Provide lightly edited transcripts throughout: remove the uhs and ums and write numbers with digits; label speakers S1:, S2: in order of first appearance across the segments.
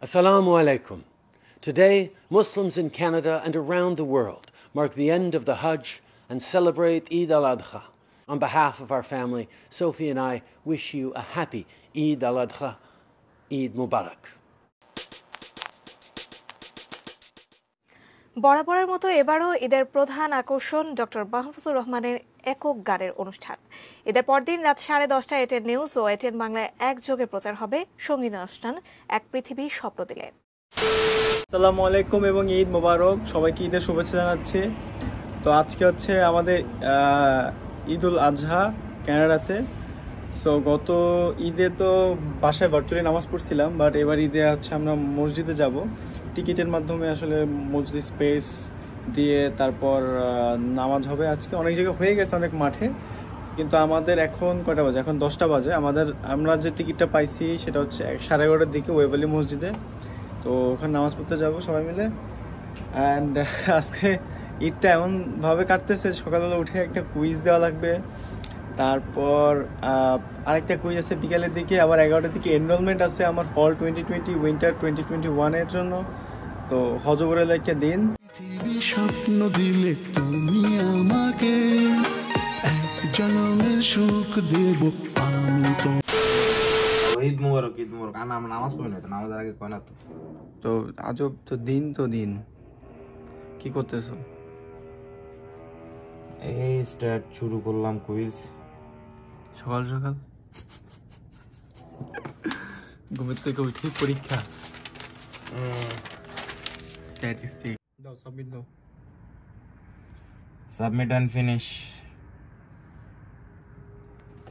S1: Assalamu alaikum. Today, Muslims in Canada and around the world mark the end of the Hajj and celebrate Eid al-Adha. On behalf of our family, Sophie and I wish you a happy Eid al-Adha, Eid Mubarak.
S2: বরাবরের মতো এবারও ঈদের প্রধান আকর্ষণ doctor Mahfuzur রহমানের একক গানের অনুষ্ঠান। ঈদের পরদিন রাত 10:30টায় এটিএন নিউজ ও এটিএন বাংলায় একযোগে প্রচার হবে সঙ্গীত অনুষ্ঠান এক পৃথিবী স্বপ্ন দিলে।
S3: আসসালামু আলাইকুম এবং ঈদ মোবারক। সবাইকে ঈদের শুভেচ্ছা জানাচ্ছি। তো আজকে হচ্ছে আমাদের ঈদুল আজহা কানাডাতে। সো গত ঈদে তো বাসায় ভার্চুয়ালি নামাজ পড়ছিলাম, বাট এবার ঈদে হচ্ছে আমরা মসজিদে যাব। টিকিটের মাধ্যমে আসলে মসজিদ স্পেস দিয়ে তারপর নামাজ হবে। আজকে অনেক জায়গায় হয়ে গেছে, অনেক মাঠে, কিন্তু আমাদের এখন কয়টা বাজে? এখন 10টা বাজে। আমরা যে টিকিটটা পাইছি সেটা হচ্ছে 11:30টার দিকে ওয়েবলি মসজিদে। তো ওখানে নামাজ পড়তে যাব সবাই মিলে। অ্যান্ড আজকে ঈদটা এমনভাবে কাটতেছে, সকালবেলা উঠে একটা কুইজ দেওয়া লাগবে, তারপর আরেকটা কুইজ আছে বিকালের দিকে, আবার 11টার দিকে এনরোলমেন্ট আছে আমার ফল 2020 উইন্টার 2021 এর জন্য। তো হজবরের একটা দিন।
S4: স্বপ্ন দিলে তুমি আমাকে, এক জনমের সুখ দেব আমি তো।
S5: ঈদ মুবারক, ঈদ মুবারক। আমরা নামাজ পড়ি না তো, নামাজের আগে কয় না তো।
S3: তো আজব তো দিন কি করতেছো?
S5: এই স্টার্ট শুরু করলাম কুইজ
S3: সকাল সকাল ঘুমের থেকে উঠে পরীক্ষা। স্ট্যাটিস্টিক দাও, সাবমিট দাও।
S5: Submit and finish.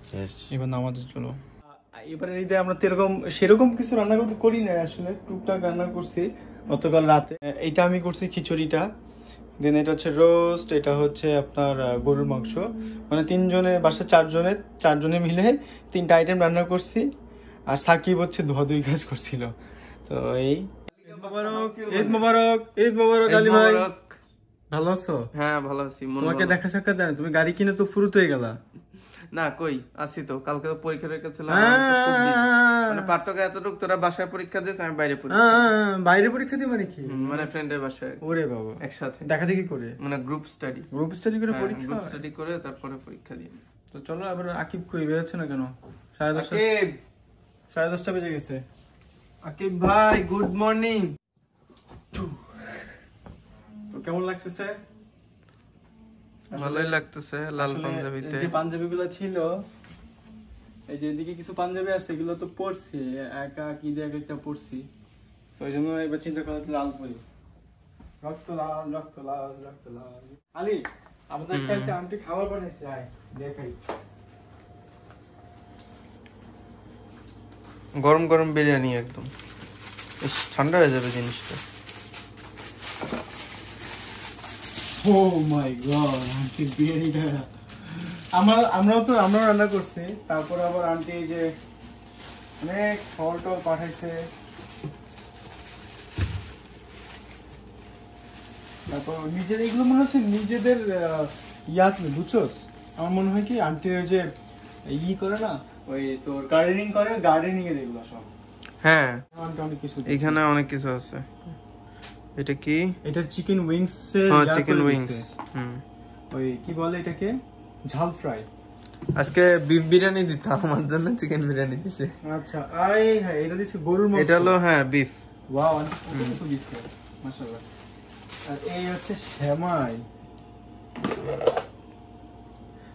S5: শেষ।
S3: এবার নামাজে চলো। এবারে ঈদে আমরা সেরকম কিছু রান্না করতে করি না, আসলে টুকটাক রান্না করছি গতকাল রাতে। এইটা আমি করছি খিচুড়িটা, দেন এটা হচ্ছে রোস্ট, এটা হচ্ছে আপনার গরুর মাংস। মানে বাসায় চারজনে মিলে 3টা আইটেম রান্না করছি। আর সাকিব হচ্ছে ধোয়াধুয়ি কাজ করছিল। তো এই ঈদ মোবারক, ঈদ মোবারক আলী ভাই। ভালো আছো?
S6: হ্যাঁ ভালো আছি।
S3: তোমাকে দেখা সাক্ষাৎ জানি, তুমি গাড়ি কিনে তো ফুরুত হয়ে গেলা।
S6: না কই আছি তো, কালকে তো পরীক্ষা রেখেছিলাম। মানে পার্থক্য এতটুকু, তোরা বাসায় পরীক্ষা দিস, আমি বাইরে
S3: বাইরে পরীক্ষা দিই মানে কি?
S6: মানে ফ্রেন্ডের বাসায়।
S3: ওরে বাবা,
S6: একসাথে
S3: দেখা দেখি করে,
S6: মানে গ্রুপ স্টাডি
S3: করে পরীক্ষা,
S6: গ্রুপ স্টাডি করে তারপরে পরীক্ষা দিই।
S3: তো চলো আবার। আকিব কই বেরোচ্ছে না কেন? 10:30 বেজে গেছে।
S6: আকিব ভাই গুড মর্নিং।
S3: তো কেমন লাগতেছে?
S6: ভালোই লাগতেছে। লাল পাঞ্জাবিতে
S3: যে পাঞ্জাবিগুলো ছিল, এই যে এদিকে কিছু পাঞ্জাবি আছে, এগুলো তো পরছি একটা পরছি। তো ওই জন্য এবার চিন্তা করলাম লাল পরি। রক্ত লাল, রক্ত লাল, রক্ত লাল। আলী, আমাদের একটা আন্টি খাবার বানাইছে, আয় দেখাই।
S6: গরম গরম বিরিয়ানি, একদম ঠান্ডা হয়ে যাবে জিনিসটা।
S3: Oh my god, আন্টি বিরিয়ানিটা আমরাও রান্না করছি। তারপর আবার আন্টি এই যে অনেক ফল টল পাঠাইছে। তারপর এগুলো মনে হচ্ছে নিজেদের বুঝছোস? আমার মনে হয় কি আন্টির ওই যে করে না, ওই তোর গার্ডেনিং এর এগুলো সব।
S6: হ্যাঁ
S3: অনেক কিছু,
S6: এখানে অনেক কিছু আছে। এটা কি? এটা
S3: চিকেন উইংস এর,
S6: চিকেন উইংস।
S3: ওই কি বলে এটাকে, ঝাল ফ্রাই।
S6: আজকে বিফ বিরিয়ানি দিত, আমার জন্য চিকেন বিরিয়ানি দিছে।
S3: আচ্ছা, হ্যাঁ এটা দিছে গরুর মাংস।
S6: এটা হলো হ্যাঁ বিফ।
S3: ওয়াও, অনেক কিছু দিছে মাশাআল্লাহ। আর এই হচ্ছে সেমাই।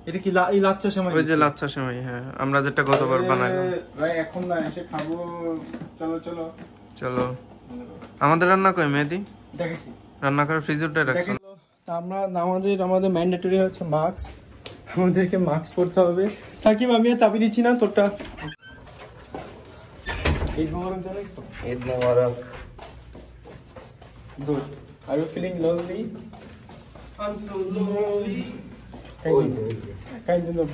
S3: এটা কি লাচ্ছা সেমাই?
S6: ওই যে লাচ্ছা সেমাই, হ্যাঁ আমরা যেটা গতবার বানাইলাম।
S3: ভাই এখন না, এসে খাবো। চলো
S6: চলো। আমাদের রান্না কই মেহেদি?
S3: দেখেছি
S6: রান্না করে ফ্রিজে রাখছো।
S3: আমরা আমাদের ম্যান্ডেটরি হচ্ছে মাস্ক। আমাদেরকে মাস্ক পরতে হবে। সাকিব, আমি আর চাবি দিচ্ছি না, তোরটা। ঈদ মোবারক জানাইছো?
S5: ঈদ মুবারক।
S3: Good. Are you feeling lonely?
S6: I'm so lonely.
S3: Kind of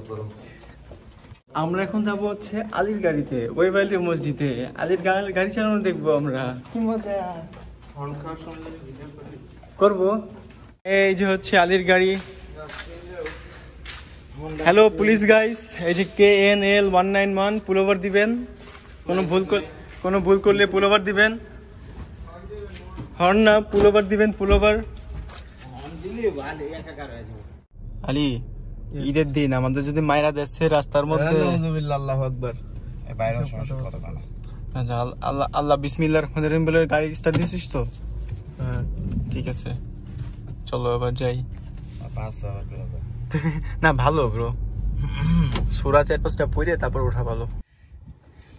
S3: bro. আমরা এখন যাবো হচ্ছে আলীর গাড়িতে, ওয়েবাইলি মসজিদে। আলীর গাড়ি চালানো দেখবো আমরা, কি মজা করবো। এই যে হচ্ছে আলীর গাড়ি। হ্যালো পুলিশ গাইস, এই যে KNL 191 পুল ওভার দিবেন। কোনো ভুল করলে পুলোভার দিবেন, হর্ন না পুলোভার দিবেন, পুলোভার। আলী, ঈদের দিন আমাদের যদি মাইরা দিচ্ছে রাস্তার মধ্যে,
S5: আল্লাহু আকবার, বাইরে
S3: আল্লাহ বিসমিল্লাহির রহমানির রহিম বলে গাড়ি স্টার্ট দিছিস তো? হ্যাঁ ঠিক আছে, চলো এবার যাই। না ভালো ব্রো, সূরা 4-5টা পড়ে তারপর ওঠা ভালো।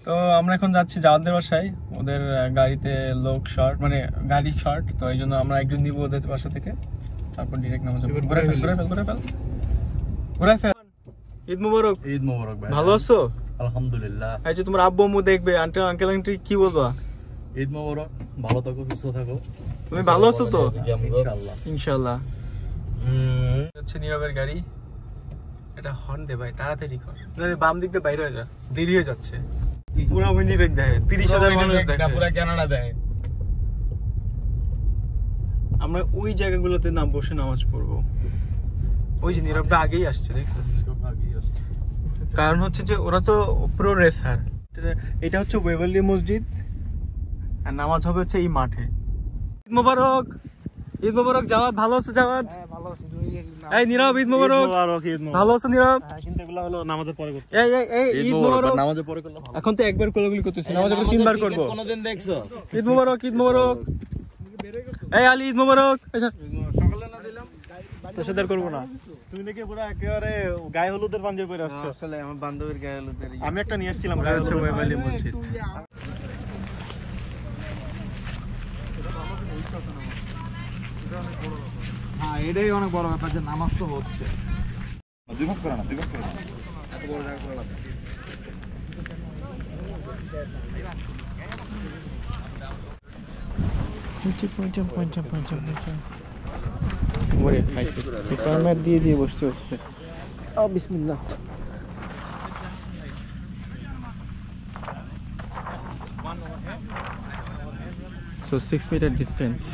S3: তো আমরা এখন যাচ্ছি জাওয়াদের বাসায়, ওদের গাড়িতে লোক শর্ট, মানে গাড়ি শর্ট, তো এই জন্য আমরা একজন নিব ওদের বাসা থেকে, তারপর ডিরেক্ট নামাজ পড়ব। ঘুরাই ফেল। ঈদ মুবারক।
S5: ঈদ মুবারক ভাই।
S3: ভালো আছো?
S5: আলহামদুলিল্লাহ।
S3: এই যে তোমার আব্বু আম্মু দেখবে, আঙ্কেল আন্টি কি বলবা?
S5: ঈদ মুবারক, ভালো থাকো, সুস্থ থাকো।
S3: তুমি ভালো আছো তো?
S5: ইনশাআল্লাহ
S3: ইনশাআল্লাহ। হচ্ছে নীরবের গাড়ি, এটা হর্ন দে ভাই, তাড়াতাড়ি কর, বাম দিক দিয়ে বাইরে হয়ে যা, দেরি হয়ে যাচ্ছে। পুরো উইনিপেগ দেখে 30,000 মানুষ দেখে,
S5: পুরো কানাডা দেখে।
S3: আমরা ওই জায়গাগুলোতে না বসে নামাজ পড়বো। ওই যে নীরবটা আগেই আসছে, দেখছিস? কারণ হচ্ছে যে ওরা তো প্রো রেসার। এটা হচ্ছে ওয়েভারলি মসজিদ, আর নামাজ হবে হচ্ছে এই মাঠে। ঈদ মোবারক, ঈদ মোবারক। জাওয়াত ভালো আছে? জাওয়াত এই নীরব, ঈদ মোবারক। ভালো আছে নীরব?
S5: কিন্তু এগুলো হলো নামাজের পরে করতে।
S3: এই ঈদ মোবারক।
S5: নামাজের পরে করলে ভালো।
S3: এখন তো একবার কোলাগুলি করতেছি, নামাজের পরে 3 বার করব।
S5: কোনদিন দেখছো?
S3: ঈদ মোবারক, ঈদ মোবারক। এই আলী, ঈদ মোবারক।
S5: সকালে না দিলাম
S3: তো সেদার করব না। তুমি নাকি পুরো একেবারে গায়ে হলুদের পাঞ্জাবি পরে আসছো।
S6: আসলে আমার বান্ধবীর গায়ে হলুদের।
S3: আমি একটা নিয়ে আসছিলাম, গায়ে হচ্ছে ওয়েভারলি মসজিদ।
S5: হ্যাঁ, এটাই অনেক বড় ব্যাপার যে নামাজ তো হচ্ছে। দুই ভাগ করে না, দুই ভাগ করে না, এত বড় জায়গা করে লাগবে।
S3: ওরে খাইছে, পেপারম্যাট দিয়ে দিয়ে বসতে হচ্ছে। বিসমিল্লাহ। So 6 meter distance.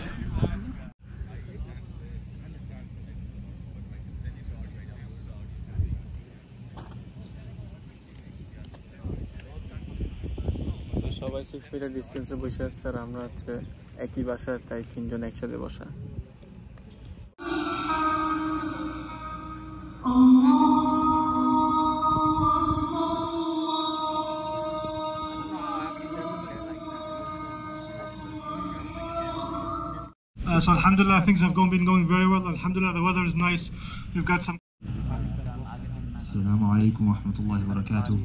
S3: সবাই 6 মিটার ডিস্টেন্সে বসে আছে, আর আমরা হচ্ছে একই বাসার, তাই 3 জন একসাথে বসা।
S7: So alhamdulillah, things have been going very well. Alhamdulillah, the weather is nice. We've got some.
S8: Assalamu alaikum wa rahmatullahi wa barakatuh.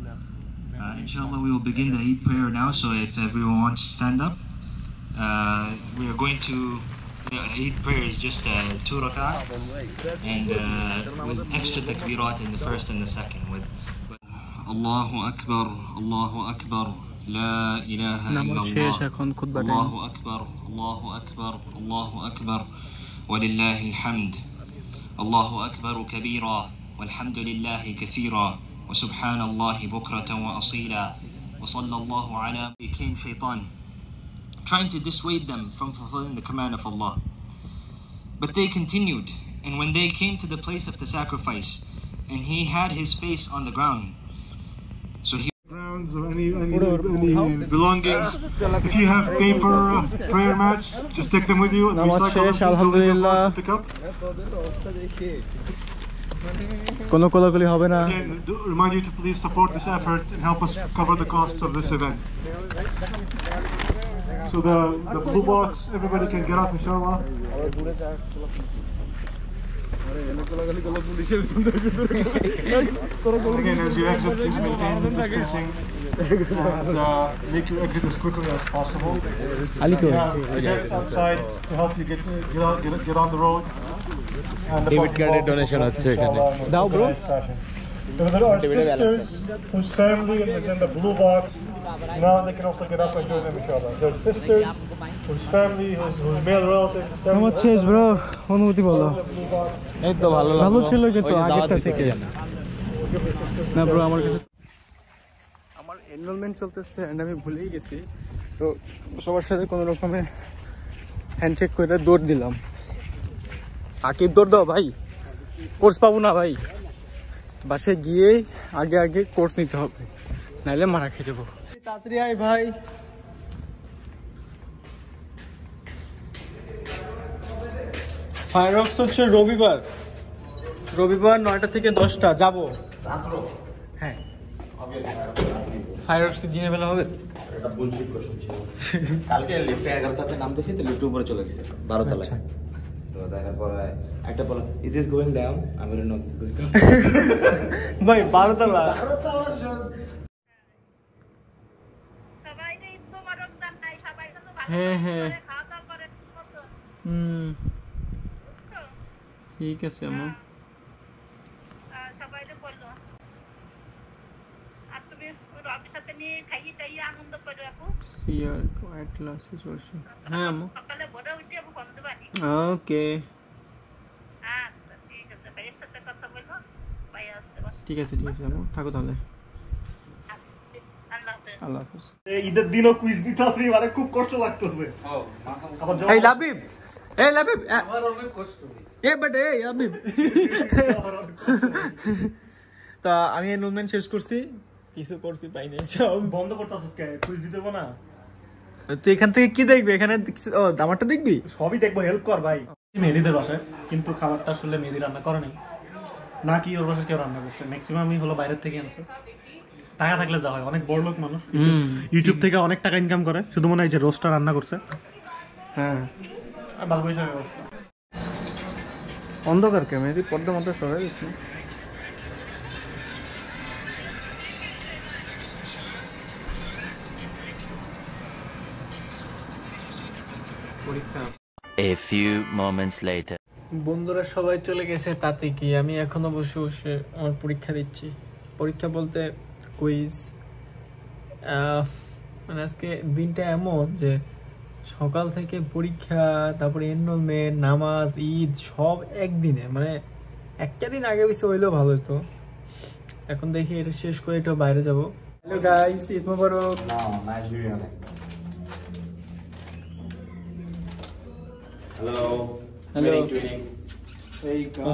S8: Inshallah, we will begin the Eid prayer now. So if everyone wants to stand up, we are going to. The Eid prayer is just 2 rak'ah, and with extra takbirat in the first and the second. With Allahu Akbar, Allahu Akbar. لا إله إلا الله الله أكبر الله أكبر الله أكبر ولله الحمد الله أكبر كبيرا والحمد لله كثيرا وسبحان الله بكرة وأصيلا وصلى الله على became shaitan, trying to dissuade them from fulfilling the command of Allah. But they continued, and when they came to the place of the sacrifice and he had his face on the ground, so he
S7: Or any belongings. If you have paper prayer mats, just take them with you and recycle them until they get pick up.
S3: কোনো কোলাকুলি হবে না।
S7: Again, remind you to please support this effort and help us cover the costs of this event. So the blue box, everybody can get up, inshallah. Again, as you exit, please maintain distancing and make your exit as quickly as possible. We have guests outside to help you get on the road. And the David credit donation now, bro. There are sisters whose family is in the blue box. Now they can also get up and join them, inshallah. There are sisters whose family, whose male relatives.
S3: কেমন আছিস bro? অনুভূতি বলো। এই তো ভালো লাগলো। ভালো ছিল কিন্তু আগেরটা থেকে। না ব্রো, আমার কাছে আমার এনরোলমেন্ট চলতেছে এন্ড আমি ভুলেই গেছি, তো সবার সাথে কোনো রকমে হ্যান্ডশেক করে দৌড় দিলাম। আকিব দৌড় দাও ভাই, কোর্স পাবো না ভাই। বাসে গিয়েই আগে কোর্স নিতে হবে, নাইলে মারা খেয়ে যাবো। তাড়াতাড়ি আয় ভাই। ফায়ারওয়ার্কস হচ্ছে রবিবার 9টা থেকে 10টা যাবো। হ্যাঁ ফায়ারওয়ার্কস দিনের বেলা হবে।
S5: এটা বুলশিট কোশ্চেন ছিল। কালকে লিফটে 11টাতে নামতেছি তো লিফটের উপরে চলে গেছে 12 তলায়। তো দেখার পরে একটা বলে ইজ দিস গোইং ডাউন, আমি বলি নো দিস গোইং ডাউন।
S3: ভাই 12 তলা
S9: সবাই যে ঈদ মোবারক জানাই, সবাই যেন ভালো
S3: হ্যাঁ,
S9: করে
S3: হ্যাঁ।
S9: খাওয়া দাওয়া করে মতো। বুঝছো?
S3: ঠিক আছে আম্মু।
S9: সবাই যে বললো আর তুমি রবির সাথে নিয়ে খাইয়ে টাইয়ে আনন্দ করো আপু।
S3: সিয়ার কোয়াইট ক্লাসেস ওরশন। হ্যাঁ আম্মু।
S9: সকালে ভোরে উঠে আপু ফোন দেবানি।
S3: ওকে
S9: আচ্ছা ঠিক আছে, ভাইয়ের সাথে কথা বললো, ভাই আসছে বস।
S3: ঠিক আছে আম্মু, থাকো তাহলে।
S9: আল্লাহ হাফেজ।
S3: আল্লাহ হাফেজ।
S7: ঈদের দিনও কুইজ দিতেছি, মানে খুব কষ্ট লাগতেছে।
S3: এই লাবিব, এই লাবিব,
S6: আমার অনেক কষ্ট।
S3: এ বাট এই লাবিব। তা আমি এনরোলমেন্ট শেষ করছি, কিছু করছি পাই নাই, সব
S7: বন্ধ করতেছিস কে? কুইজ দিতে হবে না?
S3: তুই এখান থেকে কি দেখবি? এখানে ও আমারটা দেখবি?
S7: সবই দেখবো, হেল্প কর ভাই। মেহেদিদের বাসায়, কিন্তু খাবারটা আসলে মেহেদি রান্না করে নাই, না কি ওর বাসায় কেউ রান্না করছে, ম্যাক্সিমামই হলো বাইরের থেকে আনছে। টাকা থাকলে যা হয়, অনেক বড় লোক মানুষ, ইউটিউব থেকে অনেক টাকা ইনকাম করে, শুধু মনে হয় যে রোস্টটা রান্না করছে। হ্যাঁ আর বাদ পয়সা ব্যবস্থা।
S3: অন্ধকার কে মেহেদি? পর্দা মতো সরাই দিচ্ছি।
S10: A few moments later.
S3: বন্ধুরা সবাই চলে গেছে, তাতে কি আমি এখনো বসে বসে আমার পরীক্ষা দিচ্ছি। পরীক্ষা বলতে কুইজ। মানে আজকে দিনটা এমন যে সকাল থেকে পরীক্ষা, তারপরে এনরোলমেন্ট, নামাজ, ঈদ সব একদিনে, মানে একটা দিন আগে বেশি হইলেও ভালো হতো। এখন দেখি এটা শেষ করে একটু বাইরে যাবো। Hello guys, Eid Mubarak.
S5: Hello
S3: hello.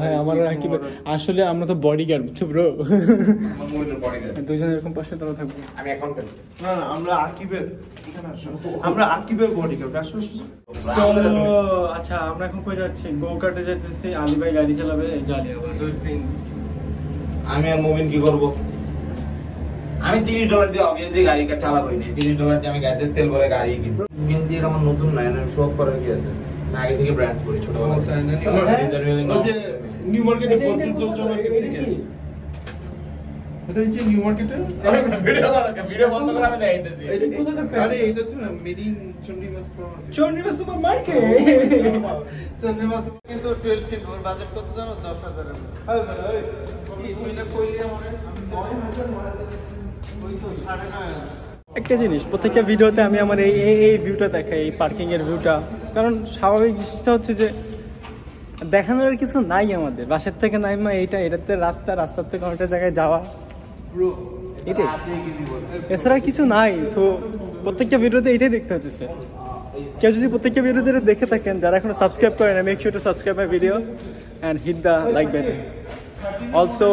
S3: হ্যাঁ আমার রাকিব, আসলে আমরা তো বডিগার্ড, বুঝছো ব্রো।
S5: আমার মুভির বডিগার্ড।
S3: দুজন এরকম পাশে তোরা থাকবো।
S5: আমি অ্যাকাউন্টেন্ট।
S7: না না, আমরা আকিবের আমরা আকিবের বডি কেউ আসলে। আচ্ছা আমরা এখন কই যাচ্ছি? গোকার্টে যেতেছি, আলী ভাই গাড়ি চালাবে, এই জালি আবার প্রিন্স।
S5: আমি আর মুভিন কি করব? আমি $30 দিয়ে অবভিয়াসলি গাড়ি চালাবোই না। $30 দিয়ে আমি গাড়িতে তেল ভরে গাড়ি কিনবো। কিন্তু এটা আমার নতুন না, এটা শো অফ করার কি আছে? আমি আগে থেকে ব্র্যান্ড করি ছোটবেলা থেকে।
S7: নিউ মার্কেটে এটা হচ্ছে নিউ মার্কেটে।
S5: ভিডিও বন্ধ করে আমি দেখাইতেছি।
S7: আরে এটা তো মেরিং চন্ডিমাস
S3: সুপারমার্কেট।
S6: চন্দ্রিমাস কিন্তু 12 কিনবো, বাজেট কত জানো? 10,000 টাকা। কি তুই না কইলি আমারে? আমি 9,000 ওই তো 9,500।
S3: একটা জিনিস প্রত্যেকটা ভিডিওতে আমি আমার এই ভিউটা দেখাই, এই পার্কিং এর ভিউটা, কারণ স্বাভাবিক জিনিসটা হচ্ছে যে দেখানোর কিছু নাই আমাদের। বাসার থেকে নাই মা এটাতে রাস্তার থেকে অনেকটা জায়গায় যাওয়া, এটাই, এছাড়া কিছু নাই। তো প্রত্যেকটা ভিডিওতে এটাই দেখতে হচ্ছে। কেউ যদি প্রত্যেকটা ভিডিওতে দেখে থাকেন, যারা এখনো সাবস্ক্রাইব করে না, make sure to subscribe my video and hit the like button. Also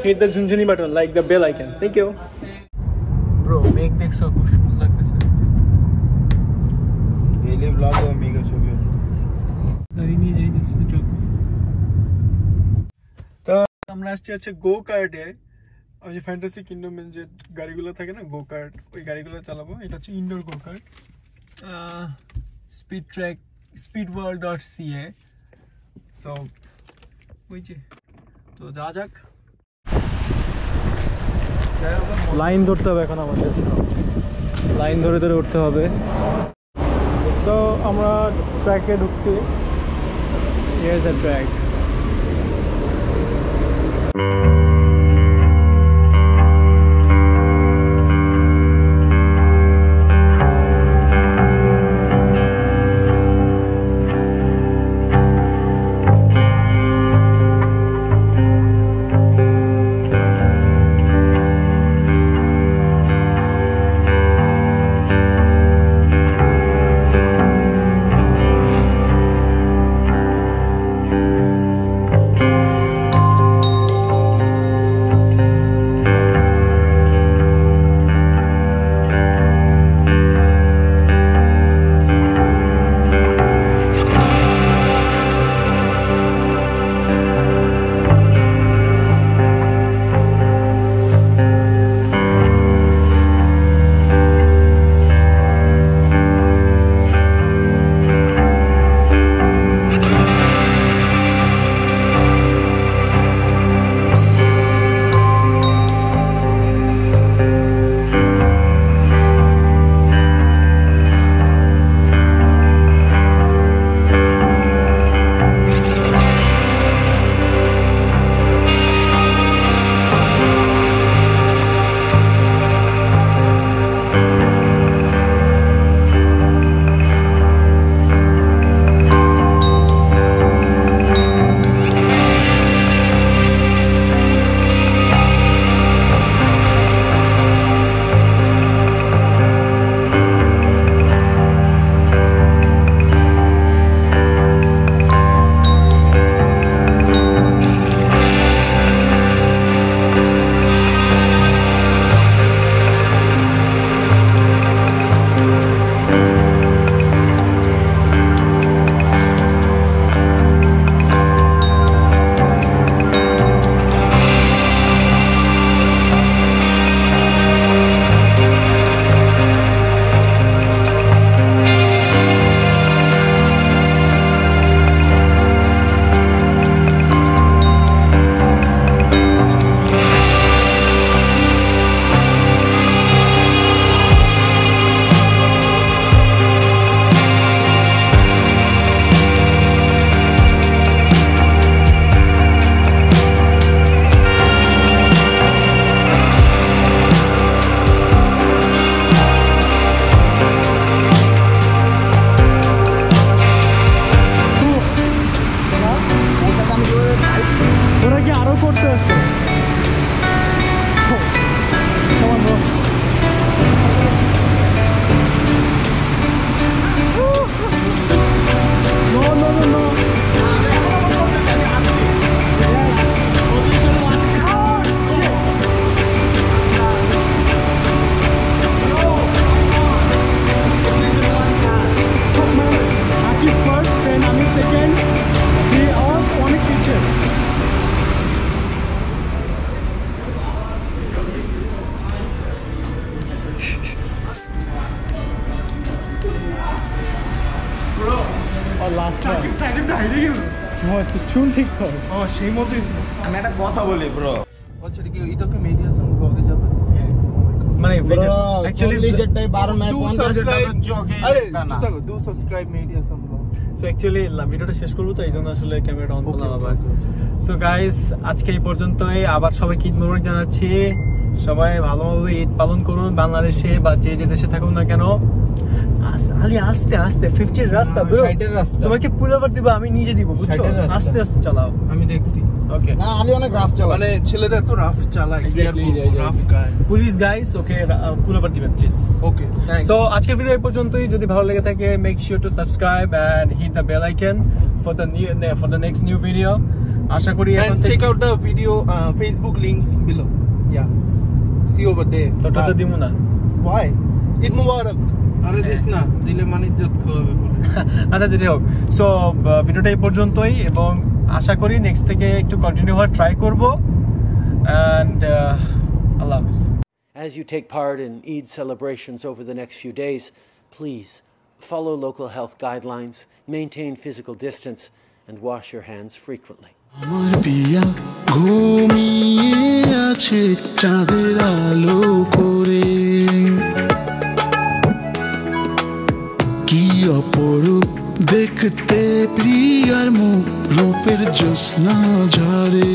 S3: hit the ঝুনঝুনি button, like the bell icon. Thank you. Bro, মেঘ দেখছো খুব সুন্দর লাগতেছে আজকে।
S5: ডেইলি ব্লগ ও মেগা ছবি
S3: গাড়ি নিয়ে যাইতেছে ট্রাক। তো আমরা আসছি হচ্ছে গো কার্টে, ওই যে ফ্যান্টাসি কিংডমের যে গাড়িগুলো থাকে না, গো কার্ট, ওই গাড়িগুলো চালাবো। এটা হচ্ছে indoor go kart, speed track, speedworld.ca। So ওই যে, তো যা যাক, লাইন ধরতে হবে এখন আমাদের, লাইন ধরে ধরে উঠতে হবে। সো আমরা ট্র্যাকে ঢুকছি। Here's a track. লাস্ট চুন ঠিক কর সেই মতোই
S5: আমি একটা কথা বলি ব্রো আচ্ছা কি ইদকে মেহেদি হাসান ব্লগে যাবে
S3: মানে অ্যাকচুয়ালি যেটাই 12 মিনিট
S5: 50 জগে আরে do subscribe Mehidy Hasan vlog
S3: so actually ভিডিওটা শেষ করব তো এইজন্য আসলে ক্যামেরাটা অন করলাম আবার সো গাইস আজকে এই পর্যন্তই আবার সবাইকে ঈদ মোবারক জানাচ্ছি সবাই ভালোভাবে ঈদ পালন করুন বাংলাদেশে বা যে যে দেশে থাকুন না কেন আলি আস্তে আস্তে 50 এর রাস্তা ব্রো 60 এর রাস্তা তোমাকে পুরোবার দিব আমি নিজে দিব বুঝছো আস্তে আস্তে চালাও
S5: আমি দেখছি
S3: ওকে
S5: না আলি অনেক রাফ চালায় মানে ছেলেদের তো রাফ চালায় রাফ গায়
S3: প্লিজ গাইস ওকে পুরোবার দিবেন প্লিজ
S5: ওকে
S3: সো আজকের ভিডিও এই পর্যন্তই যদি ভালো লেগে থাকে make sure to subscribe and hit the bell icon for the next new video আশা করি
S5: এখন check out the video Facebook links below yeah see you over there
S3: তো টাটা দিমু না
S5: why ঈদ মুবারক আরে দিস না দিলে মানে ইজ্জত খোয়াবে বলে
S3: আচ্ছা যেটা হোক সো ভিডিওটা এই পর্যন্তই এবং আশা করি নেক্সট থেকে একটু কন্টিনিউ হওয়ার ট্রাই করব এন্ড আল্লাহ হাফেজ
S1: As you take part in Eid celebrations over the next few days, please follow local health guidelines, maintain physical distance, and wash your hands frequently.
S4: আমার পিয়া ঘুমিয়ে আছে চাঁদের আলো করে কি অপরূপ দেখতে প্রিয়ার মুখ রূপের জ্যোৎস্না ঝরে